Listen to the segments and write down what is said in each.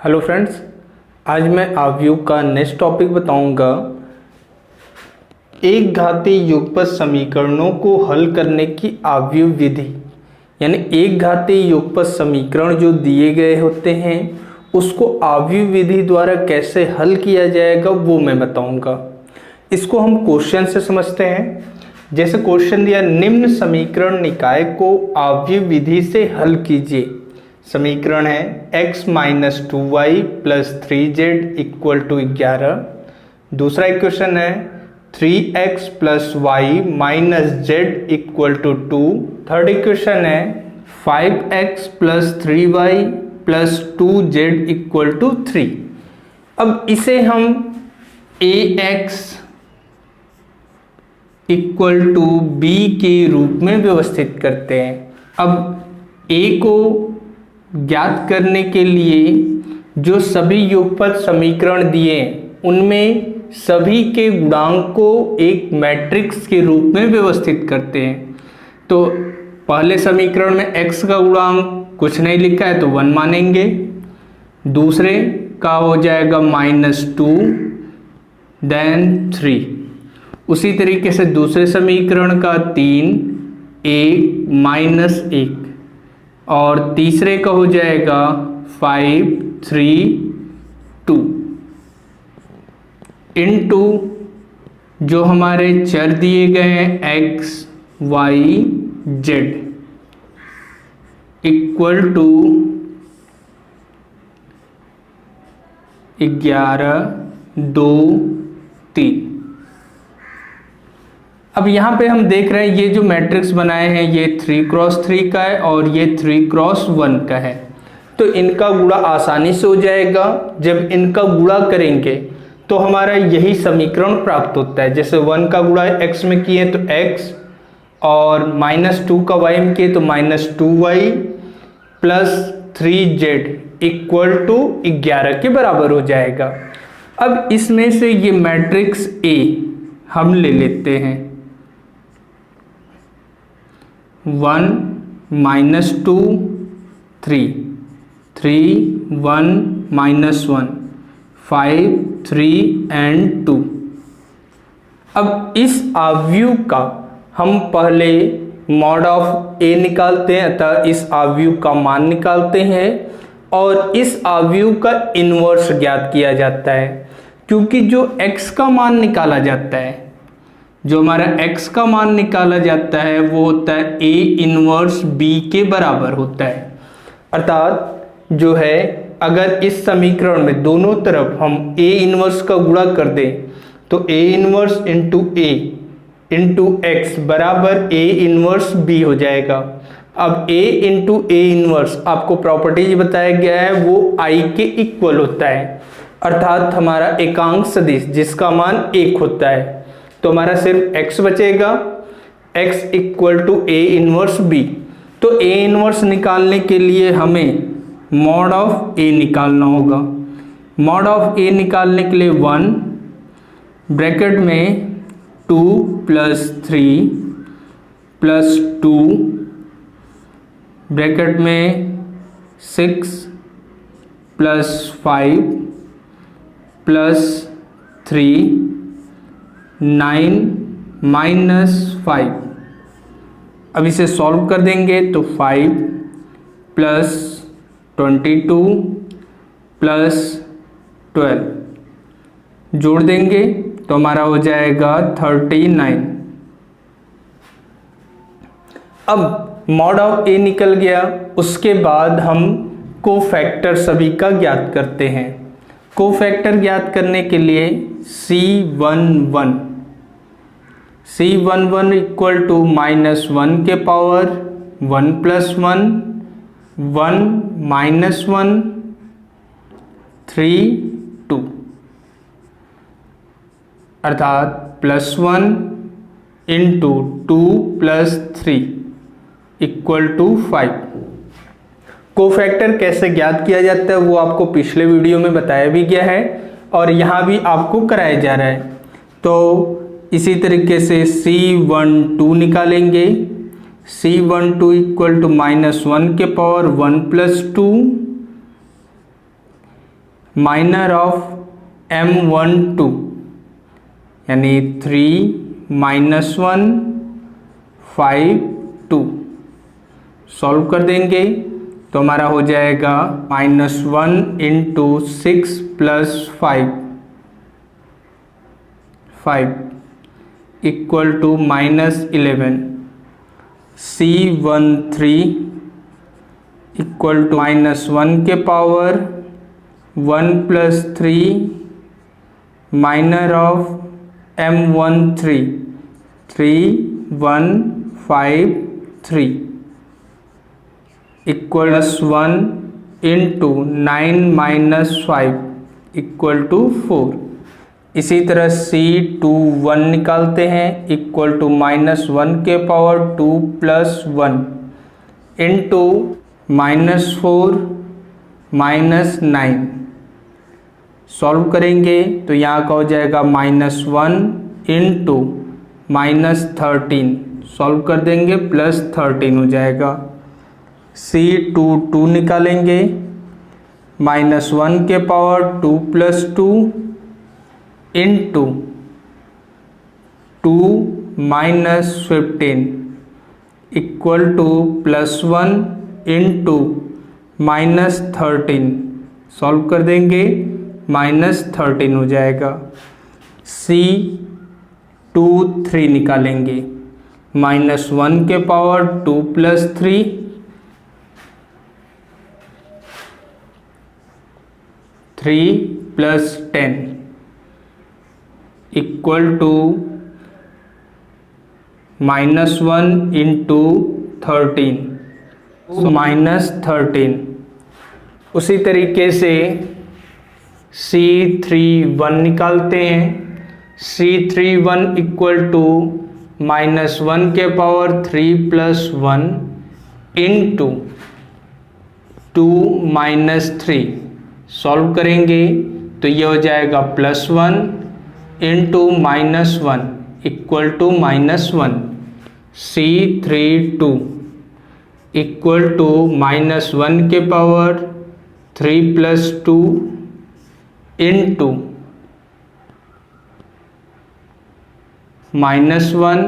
Hello friends, आज मैं आव्यूह का नेक्स्ट टॉपिक बताऊंगा। एक घातीय युगपत समीकरणों को हल करने की आव्यूह विधि, यानी एक घातीय युगपत समीकरण जो दिए गए होते हैं उसको आव्यूह विधि द्वारा कैसे हल किया जाएगा वो मैं बताऊंगा। इसको हम क्वेश्चन से समझते हैं। जैसे क्वेश्चन दिया, निम्न समीकरण निकाय को आव्यूह विधि से हल कीजिए। समीकरण है x minus 2y plus 3z equal to 11। दूसरा इक्वेशन है 3x plus Y minus Z equal to 2। Third equation है 5x plus 3y plus 2z equal to 3। अब इसे हम ax इक्वल टू b के रूप में व्यवस्थित करते हैं। अब a को ज्ञात करने के लिए जो सभी युगपत समीकरण दिए उनमें सभी के गुणांक को एक मैट्रिक्स के रूप में व्यवस्थित करते हैं। तो पहले समीकरण में x का गुणांक कुछ नहीं लिखा है तो 1 मानेंगे। दूसरे का हो जाएगा -2 देन 3। उसी तरीके से दूसरे समीकरण का 3 1 -1 और तीसरे का हो जाएगा 5 3 2 इनटू जो हमारे चर दिए गए हैं x y z equal to 11 2 3। अब यहाँ पे हम देख रहे हैं ये जो मैट्रिक्स बनाए हैं ये 3x3 का है और ये 3x1 का है। तो इनका गुणा आसानी से हो जाएगा। जब इनका गुणा करेंगे तो हमारा यही समीकरण प्राप्त होता है। जैसे 1 का गुणा x में किए तो x और -2 का y में किए तो -2y plus 3z equal to 11 के बराबर हो जाएगा। अब इसमें से ये मैट्रिक्स A हम ले लेते हैं। 1 -2 3 3 1 -1 5 3 एंड 2। अब इस आव्यूह का हम पहले मॉड ऑफ A निकालते हैं, अतः इस आव्यूह का मान निकालते हैं और इस आव्यूह का इन्वर्स ज्ञात किया जाता है। क्योंकि जो x का मान निकाला जाता है, जो हमारा x का मान निकाला जाता है वो होता है A इनवर्स B के बराबर होता है। अर्थात जो है अगर इस समीकरण में दोनों तरफ हम A इनवर्स का गुणा कर दें तो A inverse into A into x बराबर A इनवर्स B हो जाएगा। अब A इंटू A इनवर्स आपको प्रॉपर्टीज बताया गया है वो I के इक्वल होता है। अर्थात हमारा एकांक सदिश जिसका मान 1 होता है। तो हमारा सिर्फ x बचेगा, x equal to A inverse B। तो A इनवर्स निकालने के लिए हमें मॉड ऑफ A निकालना होगा। मॉड ऑफ A निकालने के लिए 1 ब्रैकेट में 2 प्लस 3 प्लस 2 ब्रैकेट में 6 प्लस 5 प्लस 3 9 -5। अब इसे सॉल्व कर देंगे तो 5 प्लस 22 प्लस 12 जोड़ देंगे तो हमारा हो जाएगा 39। अब मॉड ऑफ A निकल गया। उसके बाद हम कोफैक्टर सभी का ज्ञात करते हैं। कोफैक्टर ज्ञात करने के लिए C11 इक्वल टू -1 के पावर 1 प्लस 1 1 -1 3 2 अर्थात +1 into 2 plus 3 equal to 5। Cofactor कैसे ज्ञात किया जाता है वो आपको पिछले वीडियो में बताया भी गया है और यहाँ भी आपको कराया जा रहा है। तो इसी तरीके से C12 निकालेंगे। C12 इक्वल टू -1 के power 1 plus 2 minor of M12 यानी 3 माइनस 1 5 2 सॉल्व कर देंगे तो हमारा हो जाएगा -1 into 6 plus 5 equal to -11। C13 equal to -1 के power 1 plus 3 minor of M13 3 1 5 3 equal 1 into 9 minus 5 equal to 4। इसी तरह C21 निकालते हैं इक्वल टू -1 के power 2 plus 1 into -4 minus 9 solve करेंगे तो यहाँ का हो जाएगा -1 इंटू -13 सॉल्व कर देंगे +13 हो जाएगा। C22 निकालेंगे -1 के power 2 plus 2 into 2 minus 15 equal to +1 into -13 solve कर देंगे -13 हो जाएगा। C23 निकालेंगे -1 के power 2 plus 3 3 plus 10 equal to -1 into 13 -13। उसी तरीके से C31 निकालते हैं। C31 इक्वल टू -1 के power 3 plus 1 into 2 minus 3 solve करेंगे तो ये हो जाएगा +1 into -1 equal to -1। C32 equal to -1 के पावर 3 प्लस 2 इंटू -1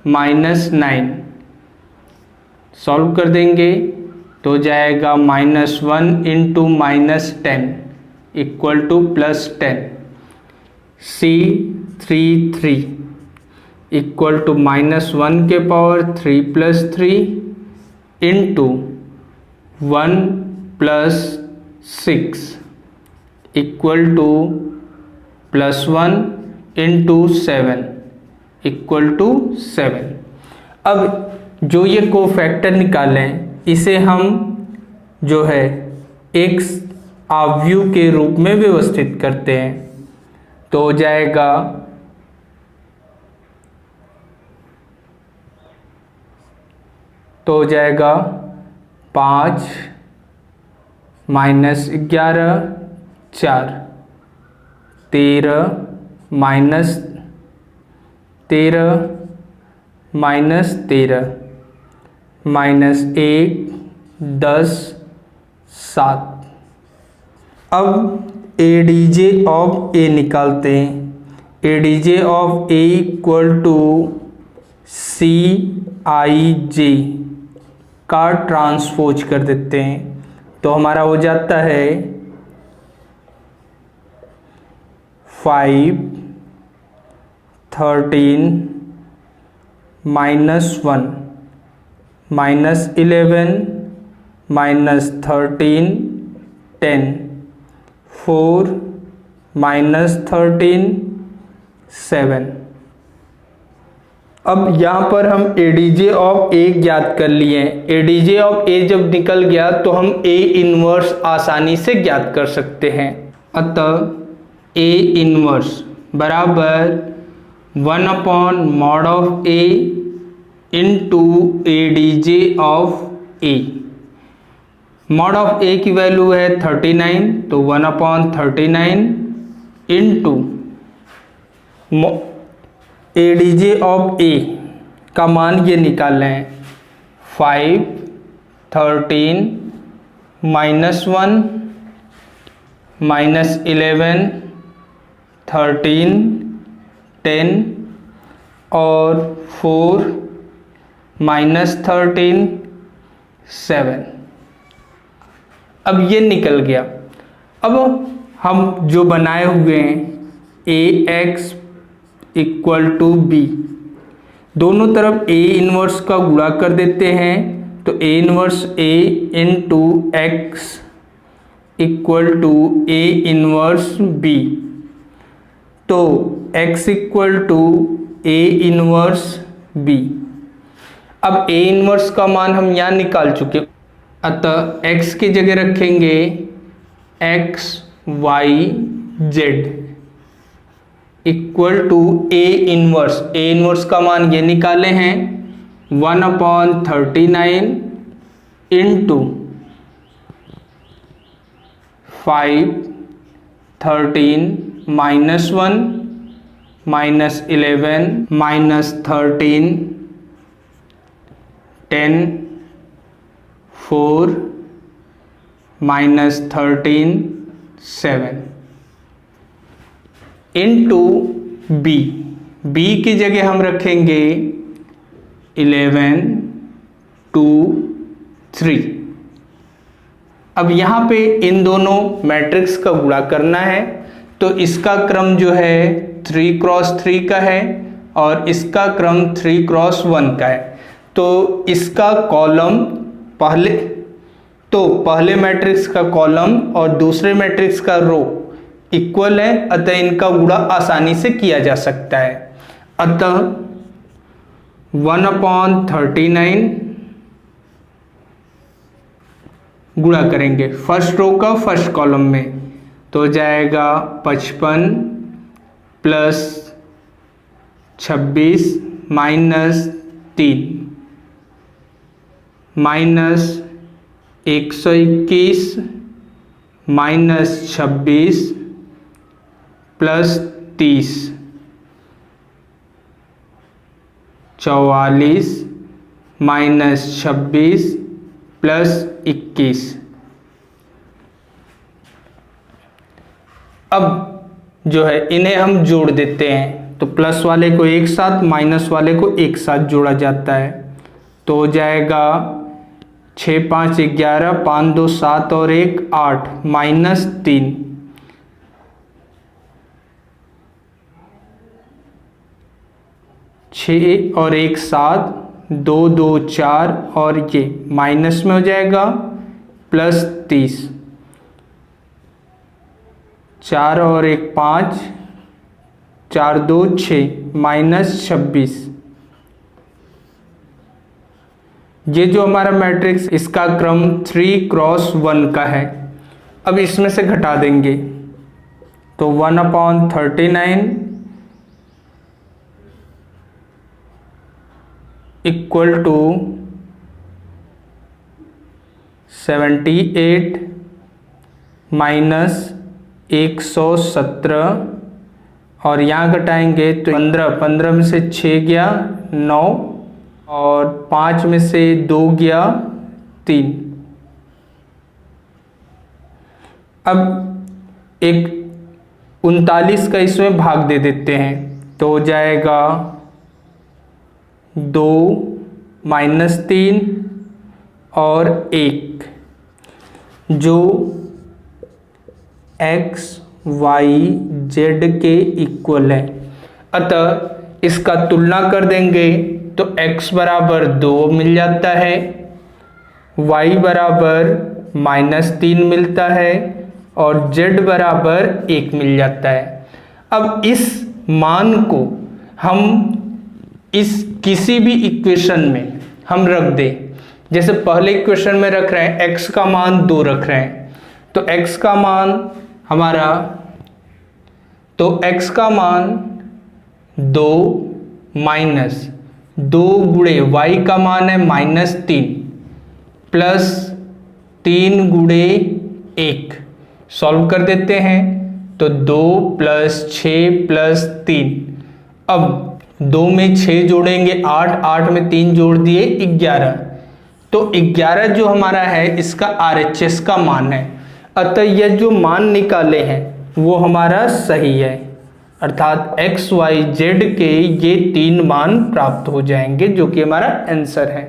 -9 सॉल्व कर देंगे तो जाएगा -1 into -10 equal to +10। C33 equal to -1 के power 3 plus 3 into 1 plus 6 equal to +1 into 7 equal to 7। अब जो ये कोफैक्टर निकालें इसे हम जो है एक आव्यूह के रूप में व्यवस्थित करते हैं तो हो जाएगा तो हो जाएगा 5 माइनस 11 4 13 माइनस 13 माइनस 13 माइनस 1 10 7। अब ADJ ऑफ A निकालते हैं। ADJ of A equal to CIJ का ट्रांसपोज कर देते हैं तो हमारा हो जाता है 5 13 -1 -11 -13 10 4 -13 7। अब यहाँ पर हम ADJ ऑफ A ज्ञात कर लिए हैं। ADJ ऑफ A जब निकल गया तो हम A इनवर्स आसानी से ज्ञात कर सकते हैं। अतः A इनवर्स बराबर 1/mod of A into ADJ of A। Mod of A की वैल्यू है 39 तो 1/39 इंटू ADJ ऑफ A का मान ये निकाल लें 5 13 -1 -11, 13, 10 और 4, -13, 7। अब ये निकल गया। अब हम जो बनाए हुए हैं AX = B, दोनों तरफ A इन्वर्स का गुणा कर देते हैं, तो A inverse A × X = A inverse B। तो X = A इन्वर्स B। अब A इन्वर्स का मान हम यहाँ निकाल चुके, अतः X की जगह रखेंगे X Y Z = A inverse. A inverse का मान ये निकाले हैं 1/39 × 5, 13, -1, -11, -13, 10, 4, -13, 7 इंटू B। B की जगह हम रखेंगे 11, 2, 3। अब यहाँ पे इन दोनों मैट्रिक्स का गुणा करना है, तो इसका क्रम जो है 3 × 3 का है और इसका क्रम 3 × 1 का है। तो इसका कॉलम पहले मैट्रिक्स का कॉलम और दूसरे मैट्रिक्स का रो इक्वल है, अतः इनका गुणा आसानी से किया जा सकता है। अतः 1/39 गुणा करेंगे फर्स्ट रो का फर्स्ट कॉलम में, तो जाएगा 55 + 26 -3 -121 -26 + 30 44 -26 + 21। अब जो है इन्हें हम जोड़ देते हैं, तो प्लस वाले को एक साथ, माइनस वाले को एक साथ जोड़ा जाता है, तो हो जाएगा 6 × 5 = 11, 5 × 2 = 7 और 1 = 8 -3 6 और 1 = 7, 2 × 2 = 4 और ये माइनस में हो जाएगा +30, 4 और 1 = 5, 4 × 2 = 6 -26। ये जो हमारा मैट्रिक्स, इसका क्रम 3 × 1 का है। अब इसमें से घटा देंगे, तो 1/39 = 78 -117 और यहाँ घटाएंगे तो 15 में से 6 गया 9 और 5 में से 2 गया 3। अब एक 39 का इसमें भाग दे देते हैं, तो हो जाएगा 2 -3 और 1, जो X Y Z के इक्वल है। अतः इसका तुलना कर देंगे तो x = 2 मिल जाता है, y = -3 मिलता है और z = 1 मिल जाता है। अब इस मान को हम इस किसी भी इक्वेशन में हम रख दें, जैसे पहले इक्वेशन में रख रहे हैं x का मान 2 रख रहे हैं, तो x का मान हमारा, तो x का मान 2 माइनस 2 गुणे y का मान है -3 प्लस 3 गुणे 1, सॉल्व कर देते हैं तो 2 + 6 + 3। अब 2 में 6 जोड़ेंगे 8, 8 में 3 जोड़ दिए 11, तो 11 जो हमारा है इसका RHS का मान है। अतः यह जो मान निकाले हैं वो हमारा सही है, अर्थात एक्स वाई जेड के ये 3 मान प्राप्त हो जाएंगे, जो कि हमारा आंसर है।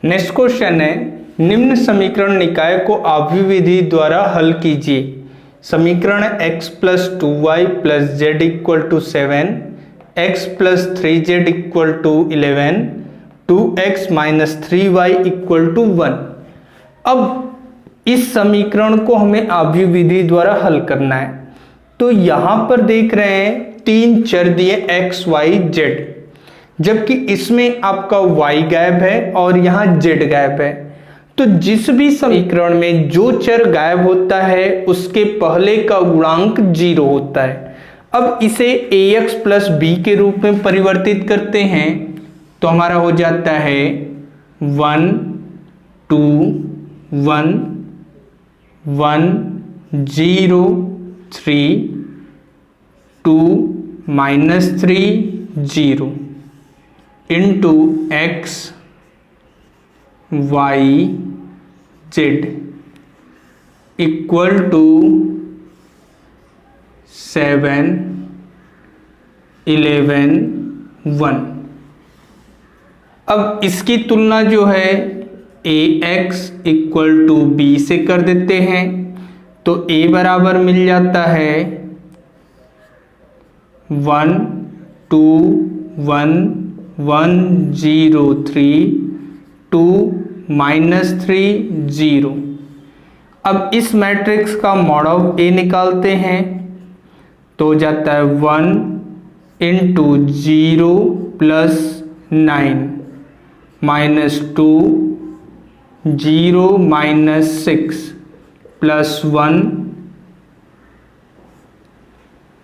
नेक्स्ट क्वेश्चन है, निम्न समीकरण निकाय को आव्यूह विधि द्वारा हल कीजिए। समीकरण x plus 2y plus Z equal to 7, x plus 3z equal to 11, 2x minus 3y equal to 1। अब इस समीकरण को हमें आव्यूह विधि द्वारा हल करना है। तो यहां पर देख रहे हैं 3 चर दिए x, y, z, जबकि इसमें आपका y गायब है और यहां z गायब है। तो जिस भी समीकरण में जो चर गायब होता है उसके पहले का गुणांक 0 होता है। अब इसे ax प्लस b के रूप में परिवर्तित करते हैं तो हमारा हो जाता है 1 2 1 1 0 3 2 minus 3 0 into x y z equal to 7 11 1। अब इसकी तुलना जो है ax इक्वल टू b से कर देते हैं तो a बराबर मिल जाता है 1 2 1 1 0 3 2 माइनस 3 0। अब इस मैट्रिक्स का मॉड ऑफ ए निकालते हैं तो हो जाता है 1 into 0 plus 9 minus 2 0 minus 6 plus 1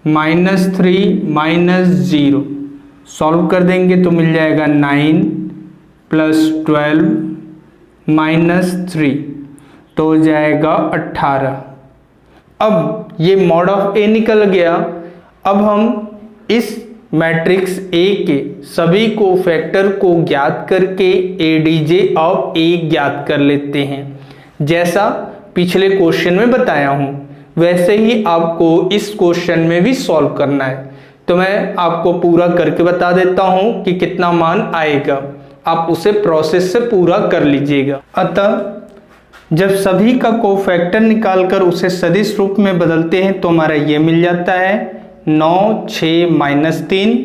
minus 3 minus 0। Solve कर देंगे तो मिल जाएगा 9 प्लस 12 माइनस 3 तो हो जाएगा 18। अब ये मॉड ऑफ ए निकल गया। अब हम इस मैट्रिक्स ए के सभी कोफैक्टर को ज्ञात करके एडीजे ऑफ ए ज्ञात कर लेते हैं। जैसा पिछले क्वेश्चन में बताया हूं वैसे ही आपको इस क्वेश्चन में भी सॉल्व करना है। तो मैं आपको पूरा करके बता देता हूं कि कितना मान आएगा, आप उसे प्रोसेस से पूरा कर लीजिएगा। अतः जब सभी का कोफैक्टर निकालकर उसे सदिश रूप में बदलते हैं तो हमारा ये मिल जाता है 9 6 minus 3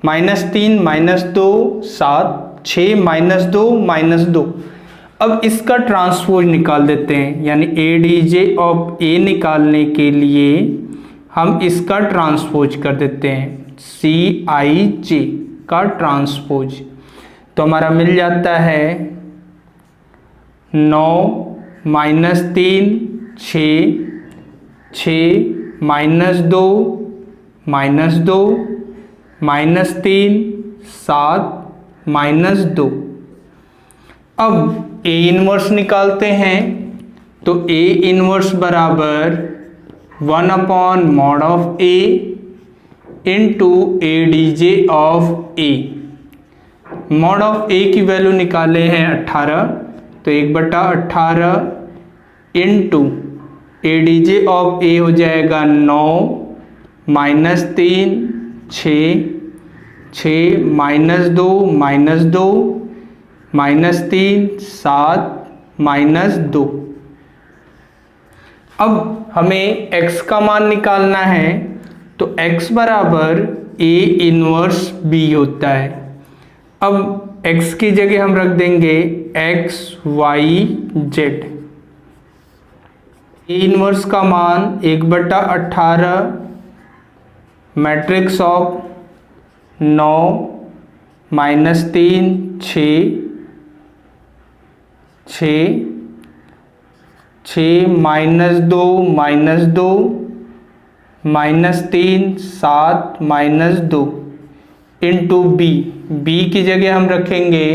minus 3 minus 2 7 6 minus 2 minus 2। अब इसका ट्रांसपोज निकाल देते हैं, यानी एडीजे ऑफ ए निकालने के लिए हम इसका ट्रांसपोज कर देते हैं, सी आई जे का ट्रांसपोज। तो हमारा मिल जाता है 9 minus 3 6 6 minus 2 minus 2 minus 3 7 minus 2। अब ए इनवर्स निकालते हैं तो ए इनवर्स बराबर 1 upon mod of A into A D J of A. Mod of A की वैल्यू निकाले हैं 18 तो 1/18 into A D J of A हो जाएगा 9 minus 3 6 6 minus 2 minus 2 minus 3 7 minus 2। अब हमें x का मान निकालना है तो x बराबर a इनवर्स b होता है। अब x की जगह हम रख देंगे x y z। a inverse का मान 1/18 matrix of 9 minus 3 6 6 6 minus 2 minus 2 minus 3 7 minus 2 into B. B की जगह हम रखेंगे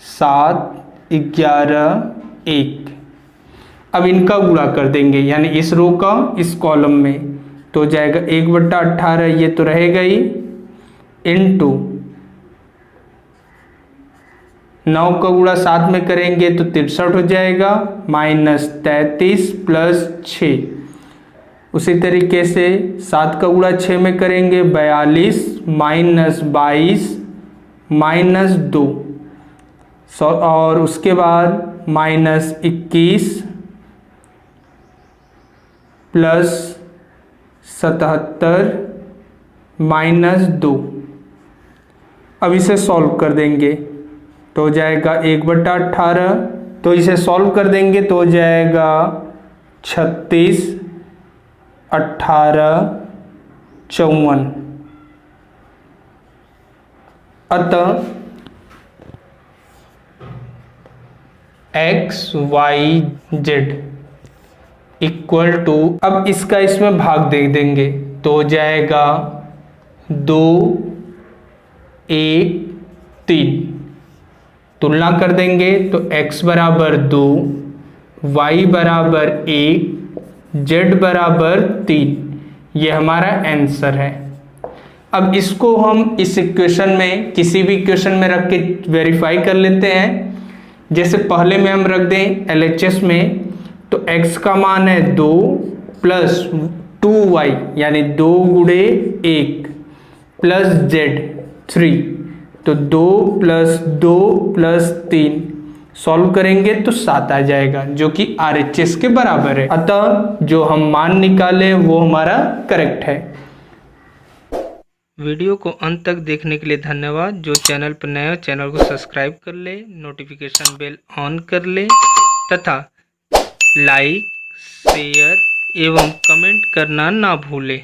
7 11 1। अब इनका गुणा कर देंगे, यानी इस रो का इस कॉलम में, तो हो जाएगा 1/18 ये तो रहेगा ही, इंटू 9 का गुणा 7 में करेंगे तो 63 हो जाएगा, -33 प्लस 6। उसी तरीके से 7 का गुणा 6 में करेंगे 42 -22 -2 और उसके बाद -21 प्लस 77 -2। अब इसे सॉल्व कर देंगे तो हो जाएगा 1/18। तो इसे सॉल्व कर देंगे तो हो जाएगा 36 18 54। अतः XYZ इक्वल टू, अब इसका इसमें भाग दे देंगे तो हो जाएगा 2 1 3। तुलना कर देंगे तो x बराबर 2, y बराबर 1, z बराबर 3। ये हमारा आंसर है। अब इसको हम इस इक्वेशन में किसी भी इक्वेशन में रख के वेरीफाई कर लेते हैं। जैसे पहले में हम रख दें LHS में, तो x का मान है 2 प्लस 2y यानी 2 गुणे 1 प्लस z 3, तो 2 प्लस 2 प्लस 3 सॉल्व करेंगे तो 7 आ जाएगा, जो कि RHS के बराबर है। अतः जो हम मान निकाले वो हमारा करेक्ट है। वीडियो को अंत तक देखने के लिए धन्यवाद। जो चैनल पर नया हो चैनल को सब्सक्राइब कर ले, नोटिफिकेशन बेल ऑन कर ले तथा लाइक शेयर एवं कमेंट करना ना भूले।